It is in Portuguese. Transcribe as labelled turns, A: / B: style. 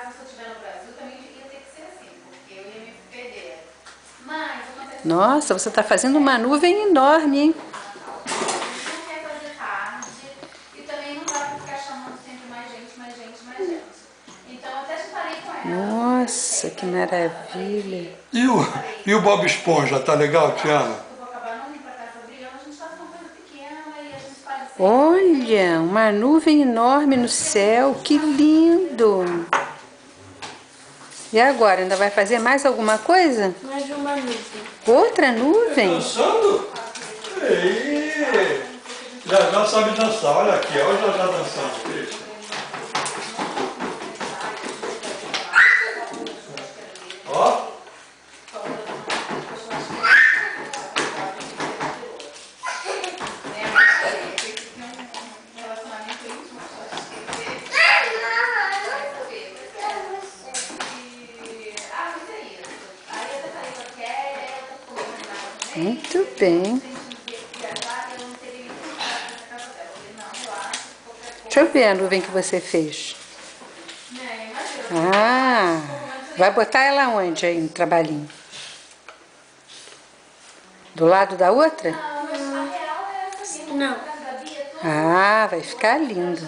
A: casa, se eu estiver no Brasil, também ia ter que ser assim, porque eu ia me perder. Mas acontece.
B: Nossa, você está fazendo uma nuvem enorme, hein?
A: Não quer fazer tarde e também não dá para ficar chamando sempre mais gente, mais gente, mais gente. Então eu até te falei com ela.
B: Nossa, que maravilha.
C: E o Bob Esponja, tá legal, Tiana?
A: Eu vou acabar não indo para casa brilhando, a gente faz uma coisa pequena e a gente faz assim.
B: Olha, uma nuvem enorme no céu, que lindo! E agora, ainda vai fazer mais alguma coisa?
D: Mais uma nuvem.
B: Outra nuvem?
C: Dançando? Ei! Já sabe dançar, olha aqui, olha já dançando, Cristian. Ó.
B: Muito bem. Deixa eu ver a nuvem que você fez. Ah, vai botar ela onde aí no trabalhinho? Do lado da outra?
D: Não.
B: Ah, vai ficar lindo.